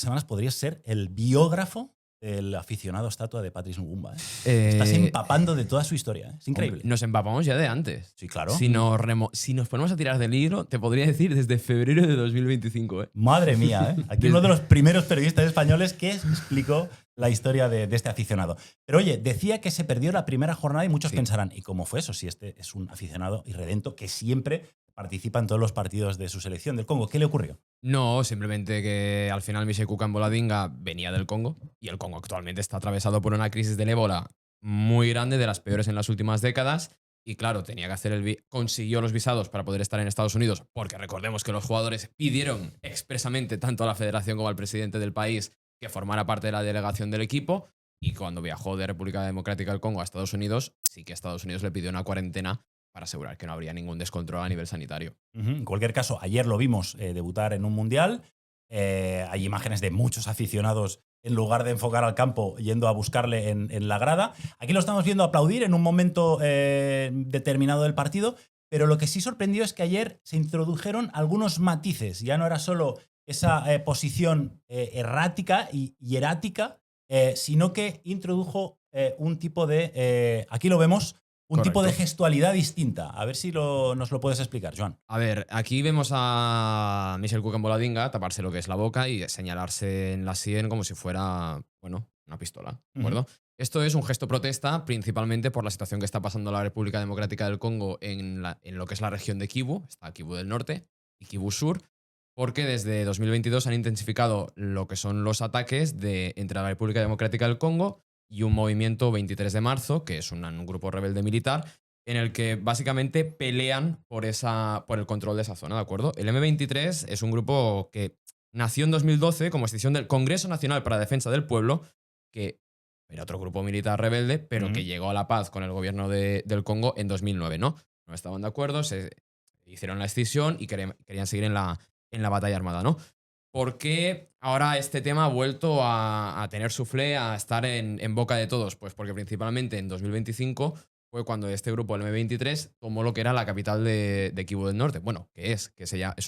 semanas podrías ser el biógrafo del aficionado estatua de Patrice Lumumba. Estás Eh, empapando de toda su historia. Es Hombre, increíble. nos empapamos ya de antes. Sí, claro. Si nos ponemos a tirar del hilo, te podría decir desde febrero de 2025. Madre mía, ¿eh? Aquí uno de los primeros periodistas españoles que explicó la historia de este aficionado. Pero oye, decía que se perdió la primera jornada y muchos Sí. pensarán, ¿y cómo fue eso? Si este es un aficionado irredento que siempre participa en todos los partidos de su selección del Congo. ¿Qué le ocurrió? No, simplemente que al final Michel Kukan-Boladinga venía del Congo y el Congo actualmente está atravesado por una crisis del ébola muy grande, de las peores en las últimas décadas. Y claro, tenía que hacer consiguió los visados para poder estar en Estados Unidos, porque recordemos que los jugadores pidieron expresamente tanto a la federación como al presidente del país que formara parte de la delegación del equipo. Y cuando viajó de República Democrática del Congo a Estados Unidos, sí que Estados Unidos le pidió una cuarentena para asegurar que no habría ningún descontrol a nivel sanitario. En cualquier caso, ayer lo vimos debutar en un mundial. Hay imágenes de muchos aficionados, en lugar de enfocar al campo, yendo a buscarle en la grada. Aquí lo estamos viendo aplaudir en un momento determinado del partido, pero lo que sí sorprendió es que ayer se introdujeron algunos matices. Ya no era solo esa posición errática y hierática, sino que introdujo un tipo de, aquí lo vemos, un tipo de Correcto. gestualidad distinta. A ver si nos lo puedes explicar, Joan. A ver, aquí vemos a Michel Kukan-Boladinga taparse lo que es la boca y señalarse en la sien como si fuera, bueno, una pistola, ¿de acuerdo? Esto es un gesto protesta principalmente por la situación que está pasando la República Democrática del Congo en lo que es la región de Kivu, está Kivu del Norte y Kivu Sur, porque desde 2022 han intensificado lo que son los ataques entre la República Democrática del Congo y un movimiento 23 de marzo, que es un grupo rebelde militar, en el que básicamente pelean por el control de esa zona, ¿de acuerdo? El M23 es un grupo que nació en 2012 como extensión del Congreso Nacional para la Defensa del Pueblo, que era otro grupo militar rebelde, pero que llegó a la paz con el gobierno del Congo en 2009, ¿no? No estaban de acuerdo, se hicieron la escisión y querían seguir en la batalla armada, ¿no? ¿Por qué ahora este tema ha vuelto a tener soufflé, a estar en boca de todos? Pues porque principalmente en 2025 fue cuando este grupo, el M23, tomó lo que era la capital de Kivu del Norte. Bueno, es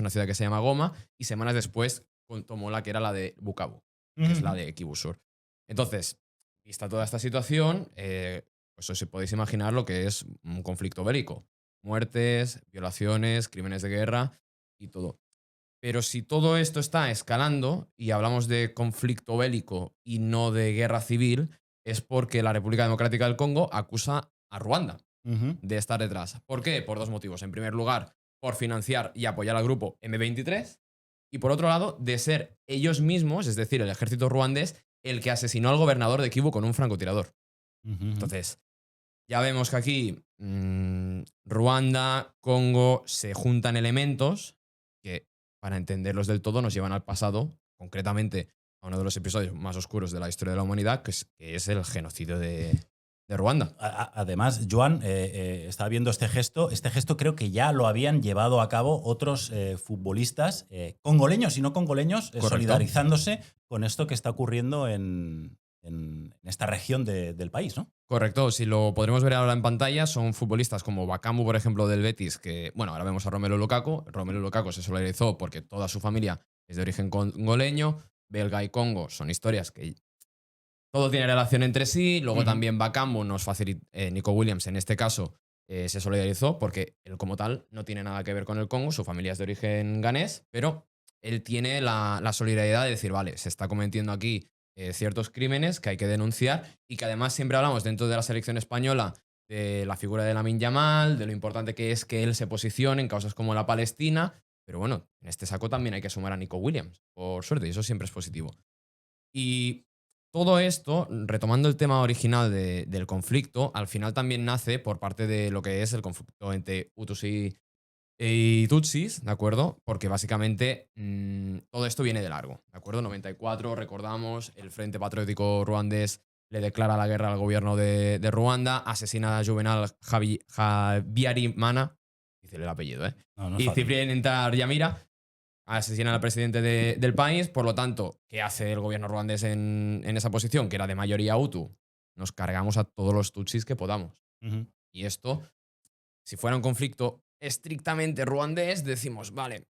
una ciudad que se llama Goma, y semanas después tomó la que era la de Bukavu, que es la de Kivu Sur. Entonces, vista toda esta situación, pues os podéis imaginar lo que es un conflicto bélico. Muertes, violaciones, crímenes de guerra y todo. Pero si todo esto está escalando y hablamos de conflicto bélico y no de guerra civil, es porque la República Democrática del Congo acusa a Ruanda de estar detrás. ¿Por qué? Por dos motivos. En primer lugar, por financiar y apoyar al grupo M23. Y por otro lado, de ser ellos mismos, es decir, el ejército ruandés, el que asesinó al gobernador de Kivu con un francotirador. Entonces, ya vemos que aquí Ruanda, Congo, se juntan elementos que, para entenderlos del todo, nos llevan al pasado, concretamente a uno de los episodios más oscuros de la historia de la humanidad, que es el genocidio de Ruanda. Además, Joan, estaba viendo este gesto. Este gesto creo que ya lo habían llevado a cabo otros futbolistas congoleños y no congoleños, Correcto. solidarizándose con esto que está ocurriendo en esta región del país, ¿no? Correcto, si lo podremos ver ahora en pantalla, son futbolistas como Bakambu, por ejemplo, del Betis, que, bueno, ahora vemos a Romelu Lukaku. Romelu Lukaku se solidarizó porque toda su familia es de origen congoleño. Belga y Congo son historias que todo tiene relación entre sí. Luego también Bakambu Nico Williams en este caso se solidarizó porque él como tal no tiene nada que ver con el Congo, su familia es de origen ganés, pero él tiene la solidaridad de decir, vale, se está cometiendo aquí ciertos crímenes que hay que denunciar, y que además siempre hablamos dentro de la selección española de la figura de Lamine Yamal, de lo importante que es que él se posicione en causas como la Palestina, pero bueno, en este saco también hay que sumar a Nico Williams, por suerte, y eso siempre es positivo. Y todo esto, retomando el tema original del conflicto, al final también nace por parte de lo que es el conflicto entre Hutus y Tutsis, ¿de acuerdo? Porque básicamente todo esto viene de largo, ¿de acuerdo? 94, recordamos, el Frente Patriótico Ruandés le declara la guerra al gobierno de Ruanda, asesina a Juvenal Habyarimana, dice el apellido, ¿eh? No es Y fácil. Cyprien Ntaryamira, asesinan al presidente del país. Por lo tanto, ¿qué hace el gobierno ruandés en esa posición, que era de mayoría Hutu? Nos cargamos a todos los tutsis que podamos. Y esto, si fuera un conflicto estrictamente ruandés, decimos, vale,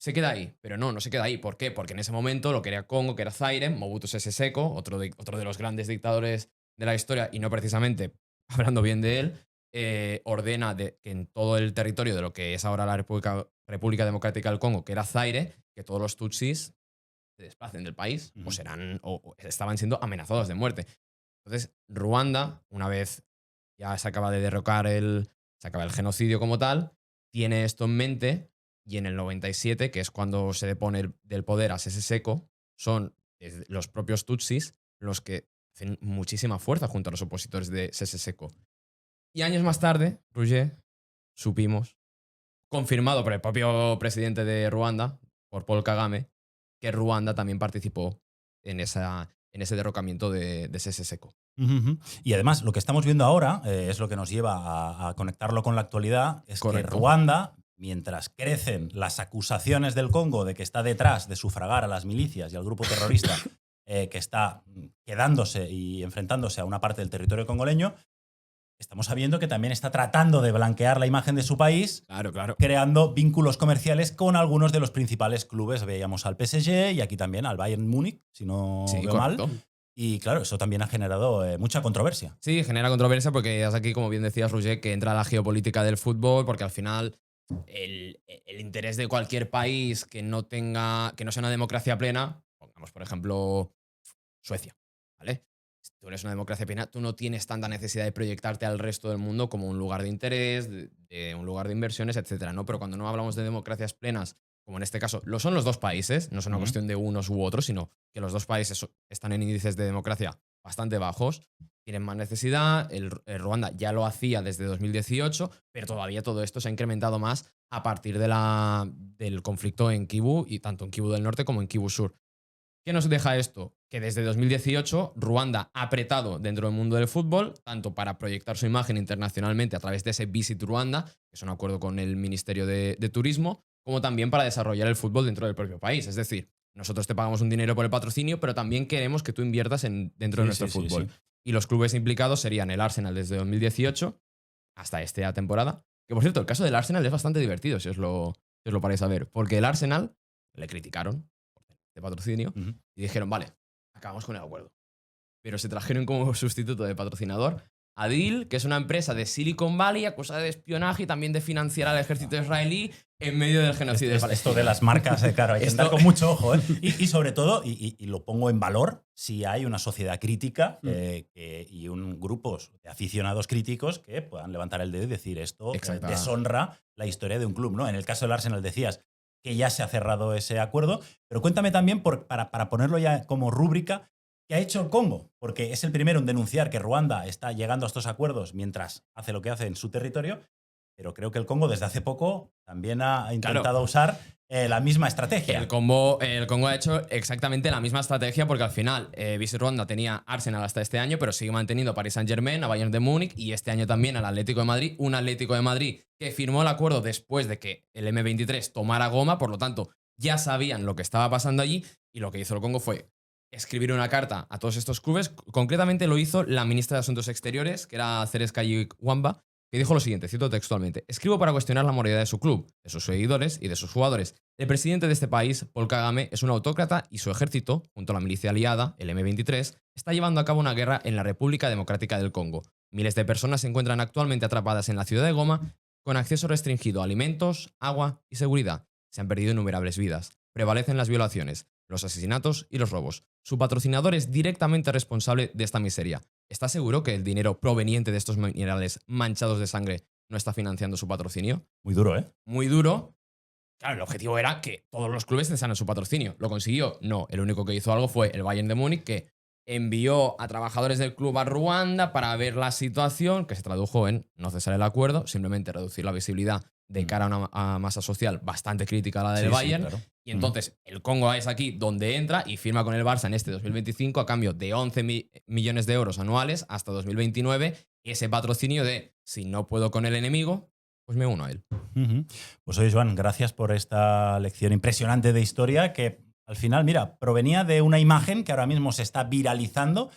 se queda ahí. Pero no se queda ahí. ¿Por qué? Porque en ese momento lo que era Congo, que era Zaire, Mobutu Sese Seko, otro de los grandes dictadores de la historia, y no precisamente hablando bien de él, ordena que en todo el territorio de lo que es ahora la República Democrática del Congo, que era Zaire, que todos los tutsis se desplacen del país o estaban siendo amenazados de muerte. Entonces, Ruanda, una vez ya se acaba de derrocar se acaba el genocidio como tal, tiene esto en mente, y en el 97, que es cuando se depone del poder a Sese Seko, son los propios tutsis los que hacen muchísima fuerza junto a los opositores de Sese Seko. Y años más tarde, Roger, supimos, confirmado por el propio presidente de Ruanda, por Paul Kagame, que Ruanda también participó en ese derrocamiento de Sese Seko. Y además, lo que estamos viendo ahora es lo que nos lleva a conectarlo con la actualidad, es Correcto. que Ruanda, mientras crecen las acusaciones del Congo de que está detrás de sufragar a las milicias y al grupo terrorista que está quedándose y enfrentándose a una parte del territorio congoleño, estamos sabiendo que también está tratando de blanquear la imagen de su país, Claro. creando vínculos comerciales con algunos de los principales clubes. Veíamos al PSG y aquí también al Bayern Múnich, si no veo mal. Y claro, eso también ha generado mucha controversia. Sí, genera controversia porque es aquí, como bien decías, Roger, que entra la geopolítica del fútbol, porque al final el interés de cualquier país que no sea una democracia plena, pongamos por ejemplo Suecia, ¿vale? Si tú eres una democracia plena, tú no tienes tanta necesidad de proyectarte al resto del mundo como un lugar de interés, de un lugar de inversiones, etcétera, ¿no? Pero cuando no hablamos de democracias plenas, como en este caso lo son los dos países, no es una cuestión de unos u otros, sino que los dos países están en índices de democracia bastante bajos, tienen más necesidad. El Ruanda ya lo hacía desde 2018, pero todavía todo esto se ha incrementado más a partir del conflicto en Kivu, y tanto en Kivu del Norte como en Kivu Sur. ¿Qué nos deja esto? Que desde 2018 Ruanda ha apretado dentro del mundo del fútbol, tanto para proyectar su imagen internacionalmente a través de ese Visit Ruanda, que es un acuerdo con el Ministerio de Turismo, como también para desarrollar el fútbol dentro del propio país. Es decir, nosotros te pagamos un dinero por el patrocinio, pero también queremos que tú inviertas dentro de nuestro fútbol. Sí. Y los clubes implicados serían el Arsenal desde 2018 hasta esta temporada. Que por cierto, el caso del Arsenal es bastante divertido, si os lo paráis a ver. Porque el Arsenal le criticaron de patrocinio y dijeron, vale, acabamos con el acuerdo. Pero se trajeron como sustituto de patrocinador a Dil, que es una empresa de Silicon Valley acusada de espionaje y también de financiar al ejército israelí en medio del genocidio de Palestina. Esto de las marcas, claro, hay que andar con mucho ojo. Y sobre todo, y lo pongo en valor, si hay una sociedad crítica y un grupo de aficionados críticos que puedan levantar el dedo y decir esto deshonra la historia de un club, ¿no? En el caso del Arsenal decías que ya se ha cerrado ese acuerdo, pero cuéntame también, para ponerlo ya como rúbrica, ¿qué ha hecho el Congo? Porque es el primero en denunciar que Ruanda está llegando a estos acuerdos mientras hace lo que hace en su territorio, pero creo que el Congo desde hace poco también ha intentado usar la misma estrategia. El Congo ha hecho exactamente la misma estrategia porque al final Visit Ruanda tenía Arsenal hasta este año, pero sigue manteniendo a Paris Saint-Germain, a Bayern de Múnich y este año también al Atlético de Madrid, un Atlético de Madrid que firmó el acuerdo después de que el M23 tomara goma, por lo tanto ya sabían lo que estaba pasando allí, y lo que hizo el Congo fue escribir una carta a todos estos clubes. Concretamente lo hizo la ministra de Asuntos Exteriores, que era Ceres Kayi-Wamba, que dijo lo siguiente, cito textualmente: escribo para cuestionar la moralidad de su club, de sus seguidores y de sus jugadores. El presidente de este país, Paul Kagame, es un autócrata y su ejército, junto a la milicia aliada, el M23, está llevando a cabo una guerra en la República Democrática del Congo. Miles de personas se encuentran actualmente atrapadas en la ciudad de Goma con acceso restringido a alimentos, agua y seguridad. Se han perdido innumerables vidas. Prevalecen las violaciones, los asesinatos y los robos. Su patrocinador es directamente responsable de esta miseria. ¿Está seguro que el dinero proveniente de estos minerales manchados de sangre no está financiando su patrocinio? Muy duro, ¿eh? Muy duro. Claro, el objetivo era que todos los clubes cesaran su patrocinio. ¿Lo consiguió? No. El único que hizo algo fue el Bayern de Múnich, que envió a trabajadores del club a Ruanda para ver la situación, que se tradujo en no cesar el acuerdo, simplemente reducir la visibilidad de cara a una masa social bastante crítica a la del Bayern. Sí, claro. Y entonces el Congo es aquí donde entra y firma con el Barça en este 2025 a cambio de 11 millones de euros anuales hasta 2029 ese patrocinio de si no puedo con el enemigo, pues me uno a él. Pues oye, Joan, gracias por esta lección impresionante de historia que al final, mira, provenía de una imagen que ahora mismo se está viralizando,